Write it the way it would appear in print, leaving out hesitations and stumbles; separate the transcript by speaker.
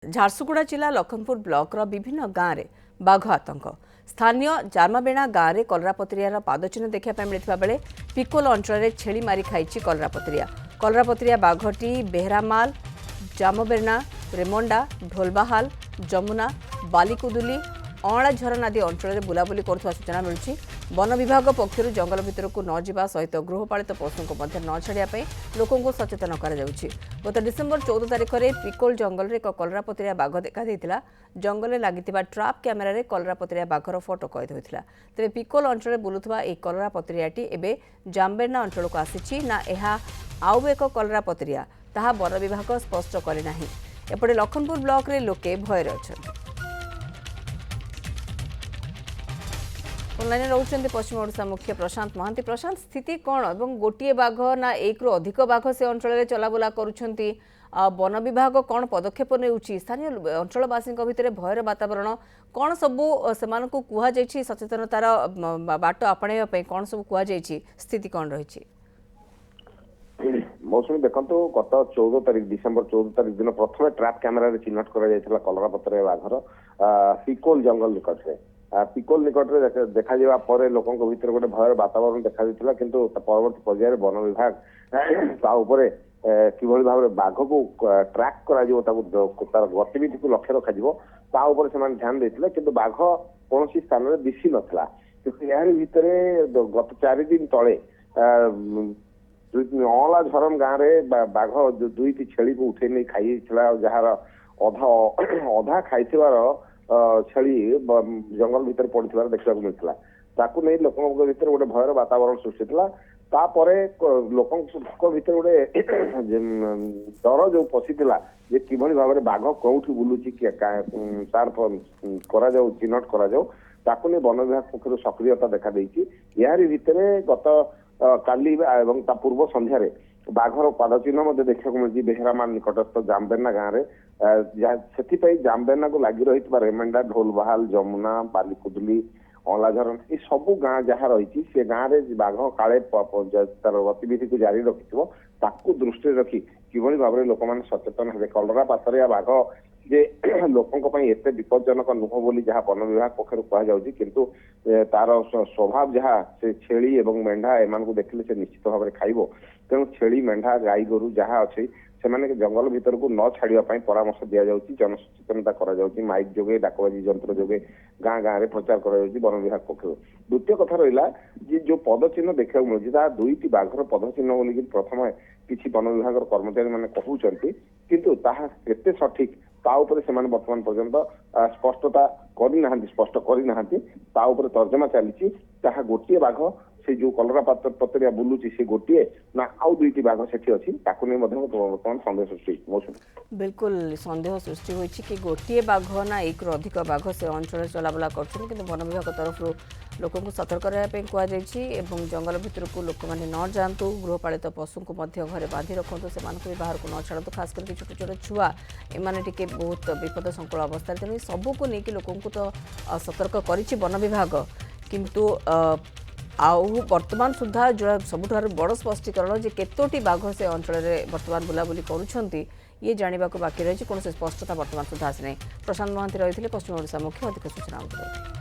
Speaker 1: झारसुगुड़ा जिला लखनपुर ब्लॉकर विभिन्न गाँव में बाघ आतंक। स्थानीय जार्माबेणा गाँव में कलरापतरिया पादचिन्ह देखा मिलता बेले पिकोल अंचल छेली मारी खाई कलरापतरिया बाघटी बेहरामाल जामबेणा रेमंडा ढोलबाहाल जमुना बालिकुदुली अँला झरन आदि अंचल बुलाबुली करुवा सूचना मिलूँ। वन विभाग पक्षर जंगल भितर को न जावा सहित गृहपालित पशु को न छाड़ापी लोक सचेतन कर गत डिसेम्बर 14 तारिख में पिकोल जंगल में एक कलरापतरिया बाघ देखा जंगल में लगी ट्राप कैमेरा कलरापतरिया बाघर फोटो कैद होता। तेज पिकोल अंचल बुलुवा एक कलरापतरियाटी एवं जामबेना अंचल को आसी ना आउ एक कलरापतरिया ताहा वन विभाग स्पष्ट करना। एपटे लखनपुर ब्लॉक रे लोके भयर अच्छा। ऑनलाइन रोचंदी पश्चिम ओडिशा मुख्य प्रशांत महांती। प्रशांत, स्थिति कौन और गोटे बाघ ना एक रु अधिक बाघ से अंचल चलाबुला करुछंती, वन विभाग कौन पदक्षेप नेउछि, स्थानीय अंचलवासी भितर भयर वातावरण कौन सबू सेमानकु कुहा जायछि, सचेतनतार बाट आपणाइबा पई कौन सब कुहा जायछि, स्थिति कौन रहिछि?
Speaker 2: मौसुमी देखो गत 14 तारिख डिसेम्बर 14 तारिख दिन प्रथम ट्राप कैमेरा चिन्हट कर कलरापतरिया बाघर पिकोल जंगल निकट में पिकोल निकट में देखा लोकों भीतर गोटे भयर वातावरण देखा किंतु परवर्ती पर्यायर वन विभाग किभली भाव बाघ को ट्रैक कर गतिविधि को लक्ष्य रखा से ध्यान देते कि बाघ कौन स्थान में दिशी नाला। यार भितर गत 4 दिन तले अँला झरन गाँव में बाघ 2टी छेली को उठे नहीं खाई जार अधा खाई छेली जंगल भीतर पड़े देखा मिलता। ताकू नहीं लोकों भीतर गोटे भयर वातावरण सृष्टि तापर लोकों भीतर गोटे डर जो पशिला जे किभली भाव में बाघ कौटी बुलूची तार चिन्हट कर वन विभाग पक्ष सक्रियता देखा यार भितर गत काली एवं पूर्व संध्यारे बाघर पादचिन्ह देखा मिली बेहरामाल निकटस्थ जामबेना गाँव में से जामबेना को लगी रही रेमेंडा ढोलबाहाल जमुना बालिकुदुली अँला झरन ये सबू गाँ जहाँ रही से गाँव में बाघ काले तार गतिविधि को जारी रखी दृष्टि रखी किभली भाव में लोक मैंने सचेतन हे। कलरापतरिया बाघ जे लोकों एत विपज्जनक नुह बोली जहाँ वन विभाग पक्षर कहुच्छी किंतु तार स्वभाव जहाँ से छेली एवं मेढ़ा एम को देखले से निश्चित भाव में खाइब। तेणु छेली मेढ़ा गाई गोरु जहाँ अच्छे से जंगल भीतर को न छाड़ापी परामर्श दि जाऊँगी, जनसचेतनता कर माइक जोगे डाकबाजी जंत्र जोगे गाँ गाँव में प्रचार कर वन विभाग पक्ष। द्वितीय कथा रहा जो पदचिन्ह देखा मिलता 2टी बाघर पदचिन्ह बोलिक प्रथम किसी वन विभाग कर्मचारी मैंने कहते किंतु ताहा केते सठिक से वर्तमान पर्यंत स्पष्टता स्पष्ट करना तर्जमा चली गोटे बाघ से जो कलरापतरिया बुलूची से गोटे ना आउ 2टी बाघ से अच्छी वर्तमान सन्देह सृष्टि।
Speaker 1: बिल्कुल सन्देह सृष्टि होइछि कि गोटे बाघ ना एक रु अधिक बाघ से अंचल चलाबुला कर वन विभाग तरफ लोकों को सतर्क रहा कहुच्छी जंगल भितर को लोक मैंने न जातु, गृहपालित पशु को घरे बांधि रखु से बाहर को न छाड़ू, खास करके छोट छोट छुआ एमाने टिके बहुत विपद संकुल अवस्था। तेणु सबू को लेकिन लोकों तो सतर्क करिछि वन विभाग किंतु आउ वर्तमान सुधा जो सबुठार बड़ स्पष्टीकरण जे केतोटी बाघ से अंचल में वर्तमान बुलाबुली करुछंती ये जानवा बाकी रही कौन स्पष्टता वर्तमान सुधा आसी नहीं। प्रशांत महांती रही पश्चिम ओडिशा मुख्य अधिक सूचना।